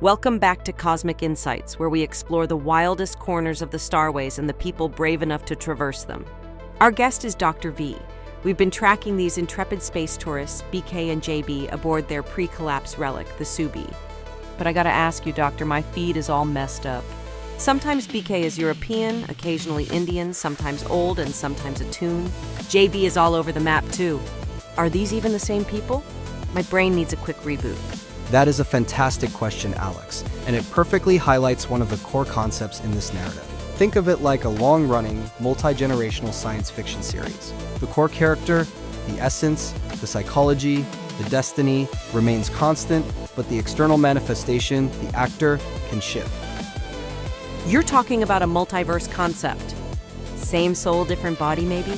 Welcome back to Cosmic Insights, where we explore the wildest corners of the starways and the people brave enough to traverse them. Our guest is Dr. V. We've been tracking these intrepid space tourists, BK and JB, aboard their pre-collapse relic, the Subi. But I gotta ask you, Doctor, my feed is all messed up. Sometimes BK is European, occasionally Indian, sometimes old, and sometimes a toon. JB is all over the map, too. Are these even the same people? My brain needs a quick reboot. That is a fantastic question, Alex, and it perfectly highlights one of the core concepts in this narrative. Think of it like a long-running, multi-generational science fiction series. The core character, the essence, the psychology, the destiny remains constant, but the external manifestation, the actor, can shift. You're talking about a multiverse concept. Same soul, different body, maybe?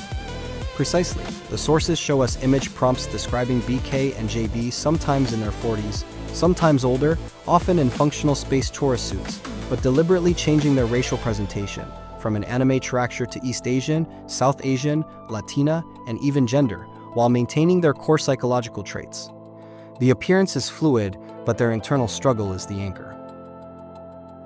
Precisely. The sources show us image prompts describing BK and JB sometimes in their 40s, sometimes older, often in functional space tourist suits, but deliberately changing their racial presentation, from an anime character to East Asian, South Asian, Latina, and even gender, while maintaining their core psychological traits. The appearance is fluid, but their internal struggle is the anchor.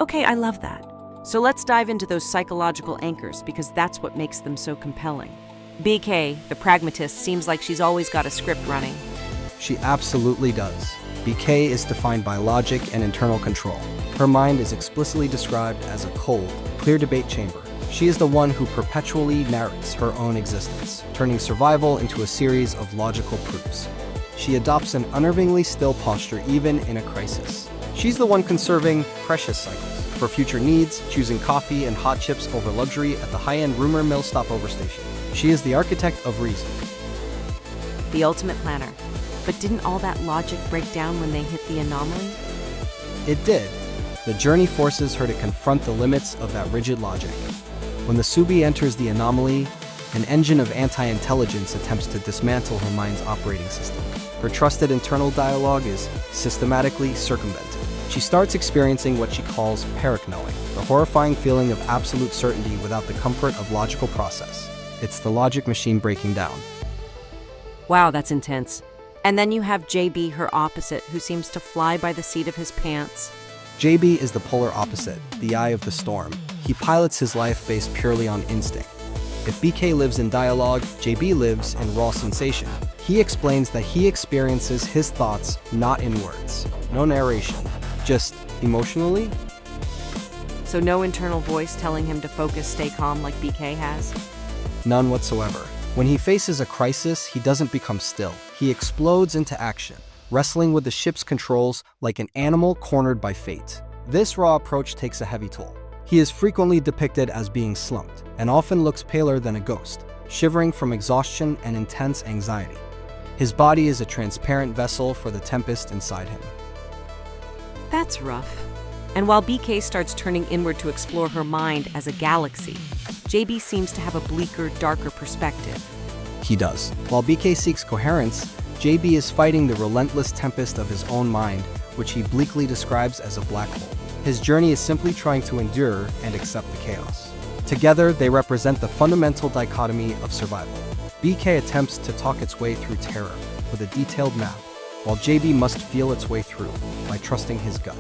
Okay, I love that. So let's dive into those psychological anchors, because that's what makes them so compelling. BK, the pragmatist, seems like she's always got a script running. She absolutely does. BK is defined by logic and internal control. Her mind is explicitly described as a cold, clear debate chamber. She is the one who perpetually narrates her own existence, turning survival into a series of logical proofs. She adopts an unnervingly still posture even in a crisis. She's the one conserving precious cycles for future needs, choosing coffee and hot chips over luxury at the high-end rumor mill stopover station. She is the architect of reason. The ultimate planner. But didn't all that logic break down when they hit the anomaly? It did. The journey forces her to confront the limits of that rigid logic. When the Subi enters the anomaly, an engine of anti-intelligence attempts to dismantle her mind's operating system. Her trusted internal dialogue is systematically circumvented. She starts experiencing what she calls Paraknowing, the horrifying feeling of absolute certainty without the comfort of logical process. It's the logic machine breaking down. Wow, that's intense. And then you have JB, her opposite, who seems to fly by the seat of his pants. JB is the polar opposite, the eye of the storm. He pilots his life based purely on instinct. If BK lives in dialogue, JB lives in raw sensation. He explains that he experiences his thoughts not in words. No narration, just emotionally. So no internal voice telling him to focus, stay calm like BK has? None whatsoever. When he faces a crisis, he doesn't become still. He explodes into action, wrestling with the ship's controls like an animal cornered by fate. This raw approach takes a heavy toll. He is frequently depicted as being slumped, and often looks paler than a ghost, shivering from exhaustion and intense anxiety. His body is a transparent vessel for the tempest inside him. That's rough. And while BK starts turning inward to explore her mind as a galaxy, JB seems to have a bleaker, darker perspective. He does. While BK seeks coherence, JB is fighting the relentless tempest of his own mind, which he bleakly describes as a black hole. His journey is simply trying to endure and accept the chaos. Together, they represent the fundamental dichotomy of survival. BK attempts to talk its way through terror with a detailed map, while JB must feel its way through by trusting his gut.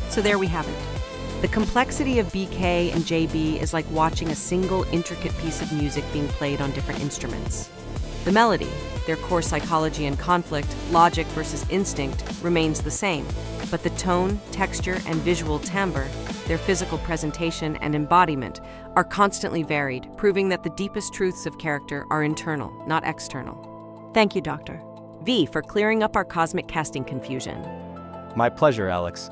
So there we have it. The complexity of BK and JB is like watching a single intricate piece of music being played on different instruments. The melody, their core psychology and conflict, logic versus instinct, remains the same, but the tone, texture, and visual timbre, their physical presentation and embodiment, are constantly varied, proving that the deepest truths of character are internal, not external. Thank you, Dr. V, for clearing up our cosmic casting confusion. My pleasure, Alex.